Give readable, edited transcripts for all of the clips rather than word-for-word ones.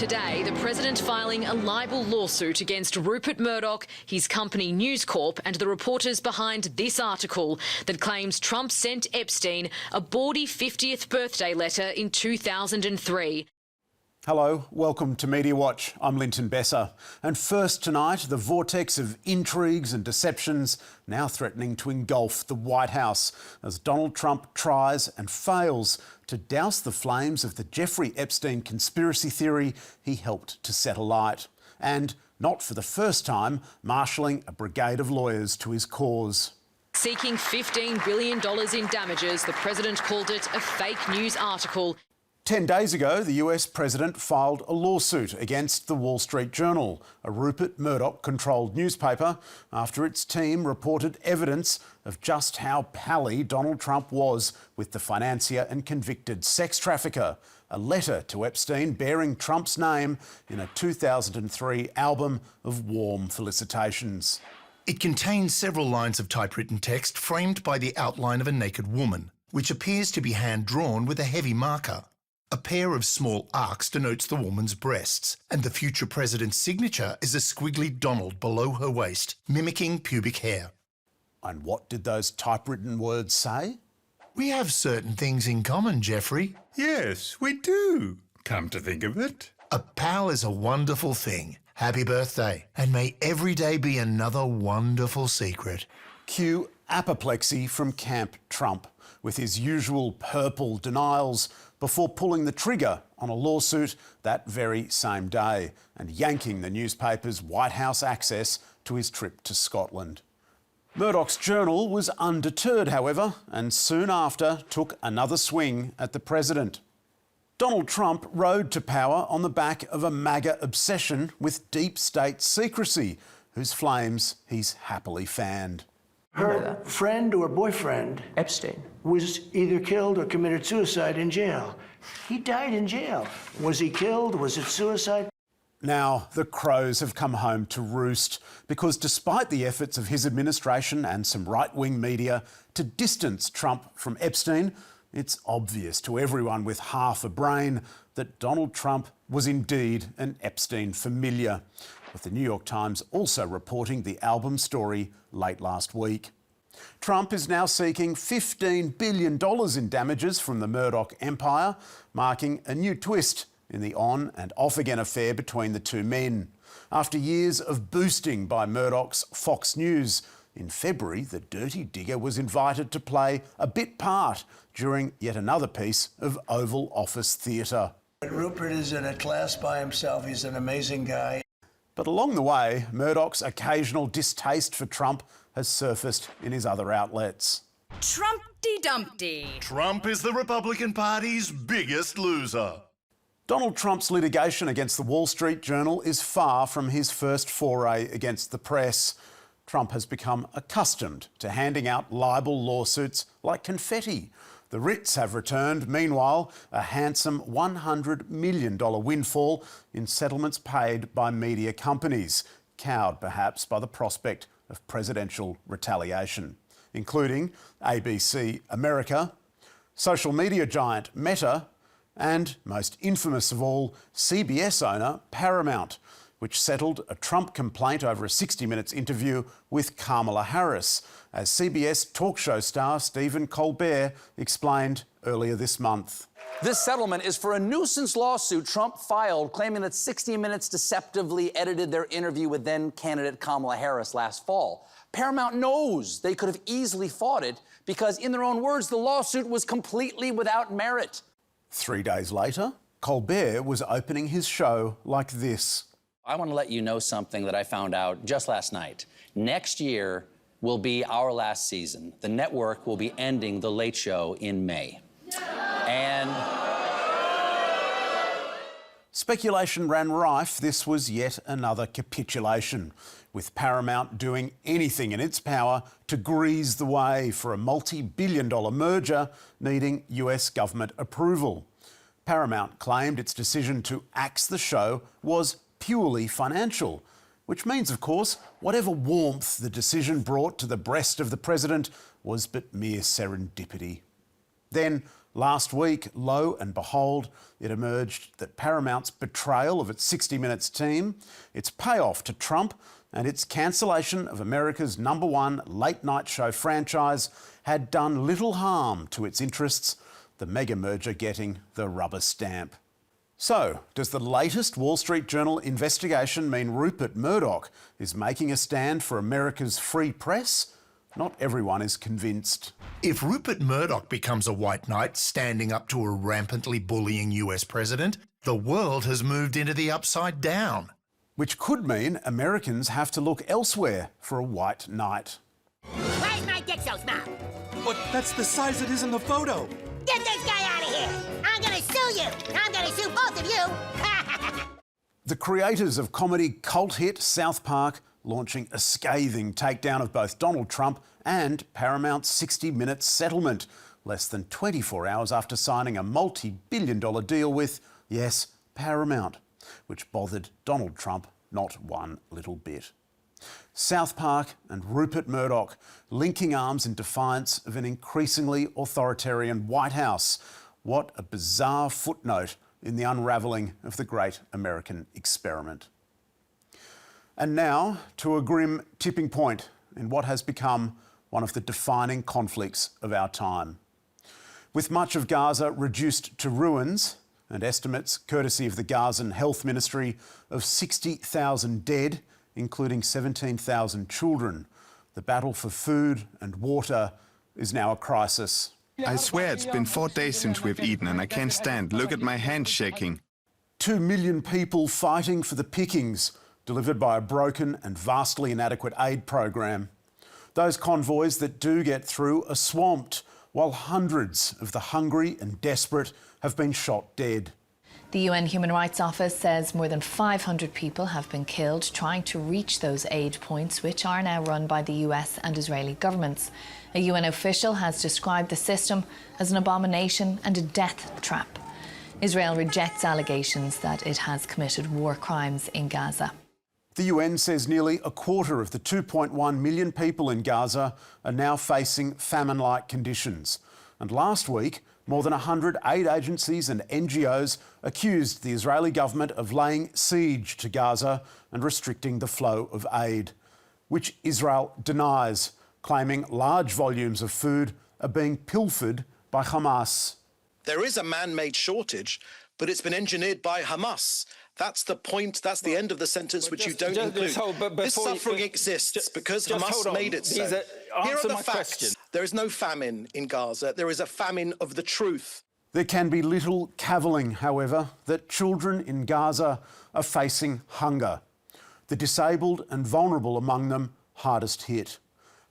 Today, the President filing a libel lawsuit against Rupert Murdoch, his company News Corp, and the reporters behind this article that claims Trump sent Epstein a bawdy 50th birthday letter in 2003. Hello, welcome to Media Watch. I'm Linton Besser. And first tonight, the vortex of intrigues and deceptions now threatening to engulf the White House as Donald Trump tries and fails to douse the flames of the Jeffrey Epstein conspiracy theory he helped to set alight. And, not for the first time, marshalling a brigade of lawyers to his cause. Seeking $15 billion in damages, the President called it a fake news article. 10 days ago, the US President filed a lawsuit against the Wall Street Journal, a Rupert Murdoch-controlled newspaper, after its team reported evidence of just how pally Donald Trump was with the financier and convicted sex trafficker. A letter to Epstein bearing Trump's name in a 2003 album of warm felicitations. It contains several lines of typewritten text framed by the outline of a naked woman, which appears to be hand-drawn with a heavy marker. A pair of small arcs denotes the woman's breasts, and the future president's signature is a squiggly Donald below her waist, mimicking pubic hair. And what did those typewritten words say? We have certain things in common, Jeffrey. Yes, we do, come to think of it. A pal is a wonderful thing. Happy birthday, and may every day be another wonderful secret. Cue apoplexy from Camp Trump, with his usual purple denials, before pulling the trigger on a lawsuit that very same day and yanking the newspaper's White House access to his trip to Scotland. Murdoch's journal was undeterred, however, and soon after took another swing at the president. Donald Trump rode to power on the back of a MAGA obsession with deep state secrecy, whose flames he's happily fanned. Her friend or boyfriend, Epstein, was either killed or committed suicide in jail. He died in jail. Was he killed? Was it suicide? Now, the crows have come home to roost because despite the efforts of his administration and some right-wing media to distance Trump from Epstein, it's obvious to everyone with half a brain that Donald Trump was indeed an Epstein familiar, with the New York Times also reporting the album story late last week. Trump is now seeking $15 billion in damages from the Murdoch empire, marking a new twist in the on and off again affair between the two men. After years of boosting by Murdoch's Fox News, in February, the Dirty Digger was invited to play a bit part during yet another piece of Oval Office theatre. Rupert is in a class by himself. He's an amazing guy. But along the way, Murdoch's occasional distaste for Trump has surfaced in his other outlets. Trumpty Dumpty. Trump is the Republican Party's biggest loser. Donald Trump's litigation against the Wall Street Journal is far from his first foray against the press. Trump has become accustomed to handing out libel lawsuits like confetti. The writs have returned, meanwhile, a handsome $100 million windfall in settlements paid by media companies, cowed perhaps by the prospect of presidential retaliation, including ABC America, social media giant Meta, and, most infamous of all, CBS owner Paramount, which settled a Trump complaint over a 60 Minutes interview with Kamala Harris, as CBS talk show star Stephen Colbert explained earlier this month. This settlement is for a nuisance lawsuit Trump filed claiming that 60 Minutes deceptively edited their interview with then-candidate Kamala Harris last fall. Paramount knows they could have easily fought it because, in their own words, the lawsuit was completely without merit. 3 days later, Colbert was opening his show like this. I want to let you know something that I found out just last night. Next year will be our last season. The network will be ending The Late Show in May. And speculation ran rife this was yet another capitulation, with Paramount doing anything in its power to grease the way for a multi-billion-dollar merger needing US government approval. Paramount claimed its decision to axe the show was purely financial, which means, of course, whatever warmth the decision brought to the breast of the president was but mere serendipity. Then, Last week, lo and behold, it emerged that Paramount's betrayal of its 60 Minutes team, its payoff to Trump and its cancellation of America's #1 late-night show franchise had done little harm to its interests, the mega merger getting the rubber stamp. So, does the latest Wall Street Journal investigation mean Rupert Murdoch is making a stand for America's free press? Not everyone is convinced. If Rupert Murdoch becomes a white knight standing up to a rampantly bullying US president, the world has moved into the upside down. Which could mean Americans have to look elsewhere for a white knight. Why's my dick so small? But that's the size it is in the photo. Get this guy out of here! I'm gonna sue you! I'm gonna sue both of you! The creators of comedy cult hit South Park launching a scathing takedown of both Donald Trump and Paramount's 60 Minutes settlement, less than 24 hours after signing a multi-billion-dollar deal with, yes, Paramount, which bothered Donald Trump not one little bit. South Park and Rupert Murdoch linking arms in defiance of an increasingly authoritarian White House. What a bizarre footnote in the unravelling of the great American experiment. And now to a grim tipping point in what has become one of the defining conflicts of our time. With much of Gaza reduced to ruins, and estimates, courtesy of the Gazan Health Ministry, of 60,000 dead, including 17,000 children, the battle for food and water is now a crisis. I swear it's been 4 days since we've eaten and I can't stand. Look at my hands shaking. 2 million people fighting for the pickings, delivered by a broken and vastly inadequate aid program. Those convoys that do get through are swamped, while hundreds of the hungry and desperate have been shot dead. The UN Human Rights Office says more than 500 people have been killed trying to reach those aid points, which are now run by the US and Israeli governments. A UN official has described the system as an abomination and a death trap. Israel rejects allegations that it has committed war crimes in Gaza. The UN says nearly a quarter of the 2.1 million people in Gaza are now facing famine-like conditions. And last week, more than 100 aid agencies and NGOs accused the Israeli government of laying siege to Gaza and restricting the flow of aid, which Israel denies, claiming large volumes of food are being pilfered by Hamas. There is a man-made shortage, but it's been engineered by Hamas. That's the point, that's the end of the sentence which you don't include. This suffering exists because Hamas made it so. Here are the facts. There is no famine in Gaza. There is a famine of the truth. There can be little cavilling, however, that children in Gaza are facing hunger. The disabled and vulnerable among them hardest hit.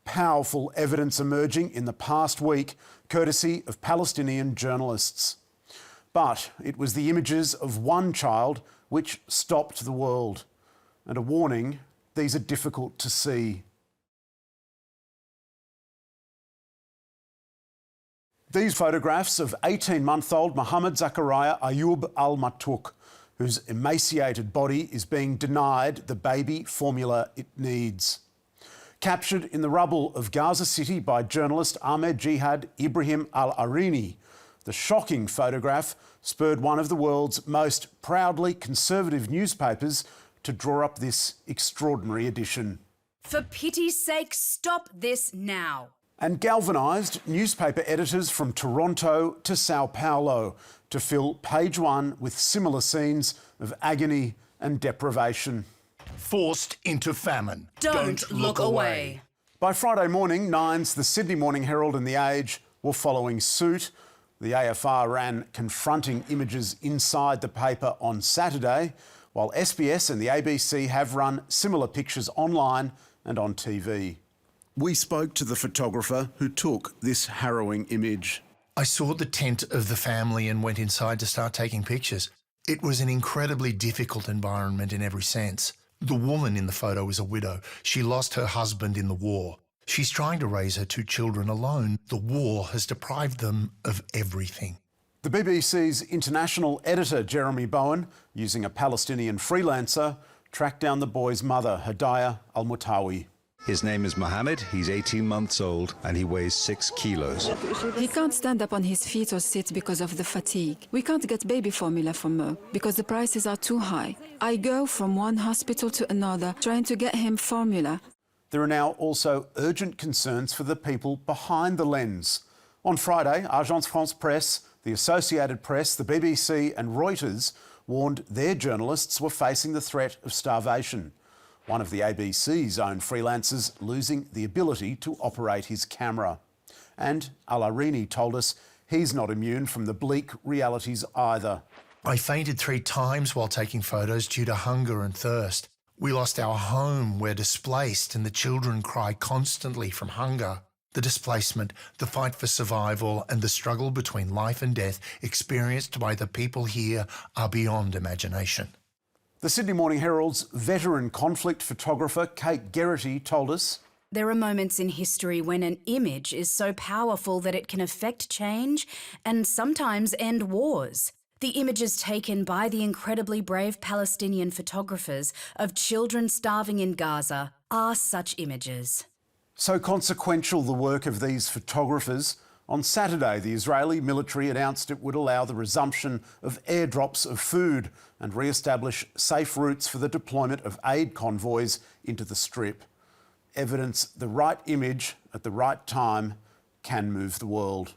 Powerful evidence emerging in the past week, courtesy of Palestinian journalists. But it was the images of one child which stopped the world. And a warning, these are difficult to see. These photographs of 18-month-old Mohammed Zakaria Ayub al-Matuk, whose emaciated body is being denied the baby formula it needs. Captured in the rubble of Gaza City by journalist Ahmed Jihad Ibrahim al-Arini, the shocking photograph spurred one of the world's most proudly conservative newspapers to draw up this extraordinary edition. For pity's sake, stop this now. And galvanised newspaper editors from Toronto to Sao Paulo to fill page one with similar scenes of agony and deprivation. Forced into famine. Don't look away. By Friday morning, Nine's, the Sydney Morning Herald and The Age were following suit. The AFR ran confronting images inside the paper on Saturday, while SBS and the ABC have run similar pictures online and on TV. We spoke to the photographer who took this harrowing image. I saw the tent of the family and went inside to start taking pictures. It was an incredibly difficult environment in every sense. The woman in the photo is a widow. She lost her husband in the war. She's trying to raise her 2 children alone. The war has deprived them of everything. The BBC's international editor, Jeremy Bowen, using a Palestinian freelancer, tracked down the boy's mother, Hadaya al-Mutawi. His name is Mohammed, he's 18 months old, and he weighs 6 kilos. He can't stand up on his feet or sit because of the fatigue. We can't get baby formula for Mo because the prices are too high. I go from one hospital to another trying to get him formula. There are now also urgent concerns for the people behind the lens. On Friday, Agence France Presse, the Associated Press, the BBC and Reuters warned their journalists were facing the threat of starvation. One of the ABC's own freelancers losing the ability to operate his camera. And Alarini told us he's not immune from the bleak realities either. I fainted 3 times while taking photos due to hunger and thirst. We lost our home, we're displaced, and the children cry constantly from hunger. The displacement, the fight for survival, and the struggle between life and death experienced by the people here are beyond imagination. The Sydney Morning Herald's veteran conflict photographer Kate Geraghty told us, There are moments in history when an image is so powerful that it can affect change and sometimes end wars. The images taken by the incredibly brave Palestinian photographers of children starving in Gaza are such images. so consequential the work of these photographers. On Saturday, the Israeli military announced it would allow the resumption of airdrops of food and re-establish safe routes for the deployment of aid convoys into the Strip. Evidence the right image at the right time can move the world.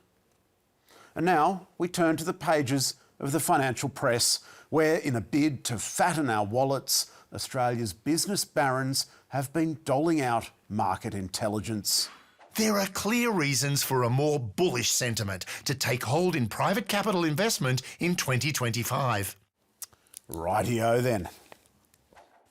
And now we turn to the pages of the financial press, where, in a bid to fatten our wallets, Australia's business barons have been doling out market intelligence. There are clear reasons for a more bullish sentiment to take hold in private capital investment in 2025. Rightio then.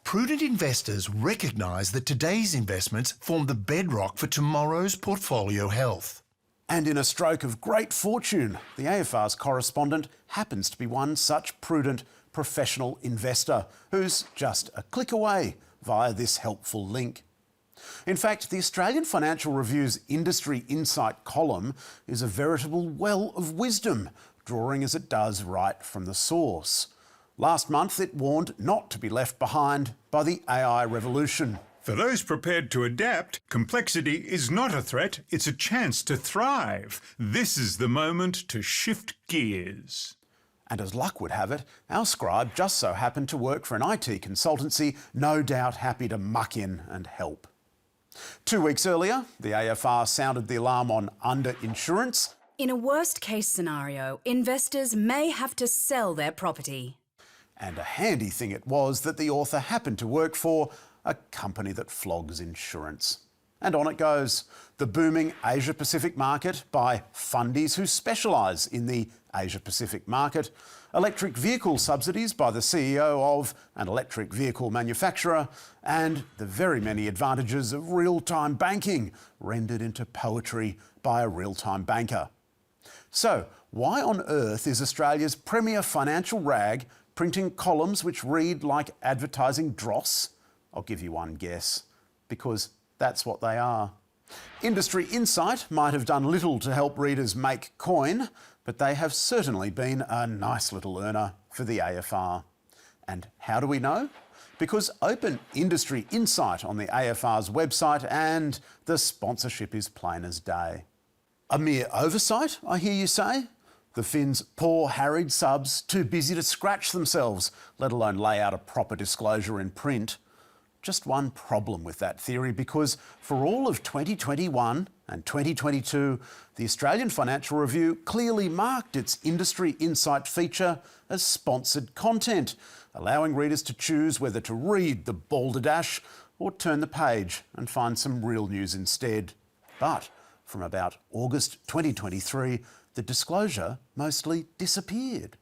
Prudent investors recognise that today's investments form the bedrock for tomorrow's portfolio health. And in a stroke of great fortune, the AFR's correspondent happens to be one such prudent professional investor who's just a click away via this helpful link. In fact, the Australian Financial Review's Industry Insight column is a veritable well of wisdom, drawing as it does right from the source. Last month, it warned not to be left behind by the AI revolution. For those prepared to adapt, complexity is not a threat, it's a chance to thrive. This is the moment to shift gears. And as luck would have it, our scribe just so happened to work for an IT consultancy, no doubt happy to muck in and help. 2 weeks earlier, the AFR sounded the alarm on underinsurance. In a worst-case scenario, investors may have to sell their property. And a handy thing it was that the author happened to work for a company that flogs insurance. And on it goes. The booming Asia-Pacific market by fundies who specialise in the Asia-Pacific market. Electric vehicle subsidies by the CEO of an electric vehicle manufacturer. And the very many advantages of real-time banking rendered into poetry by a real-time banker. So, why on earth is Australia's premier financial rag printing columns which read like advertising dross? I'll give you one guess. Because that's what they are. Industry Insight might have done little to help readers make coin, but they have certainly been a nice little earner for the AFR. And how do we know? Because open Industry Insight on the AFR's website and the sponsorship is plain as day. A mere oversight, I hear you say? The Finns' poor, harried subs, too busy to scratch themselves, let alone lay out a proper disclosure in print. Just one problem with that theory, because for all of 2021 and 2022, the Australian Financial Review clearly marked its Industry Insight feature as sponsored content, allowing readers to choose whether to read the balderdash or turn the page and find some real news instead. But from about August 2023, the disclosure mostly disappeared.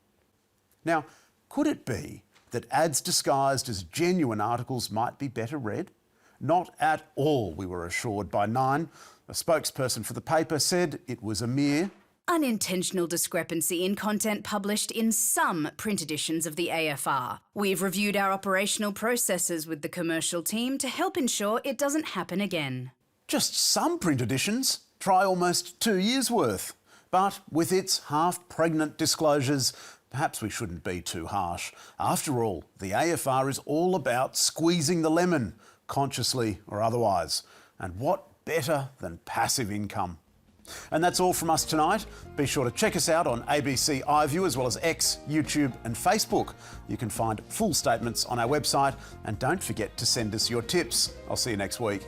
Now, could it be that ads disguised as genuine articles might be better read? Not at all, we were assured by Nine. A spokesperson for the paper said it was a mere unintentional discrepancy in content published in some print editions of the AFR. We've reviewed our operational processes with the commercial team to help ensure it doesn't happen again. Just some print editions? Try almost 2 years' worth. But with its half-pregnant disclosures, perhaps we shouldn't be too harsh. After all, the AFR is all about squeezing the lemon, consciously or otherwise. And what better than passive income? And that's all from us tonight. Be sure to check us out on ABC iView as well as X, YouTube and Facebook. You can find full statements on our website, and don't forget to send us your tips. I'll see you next week.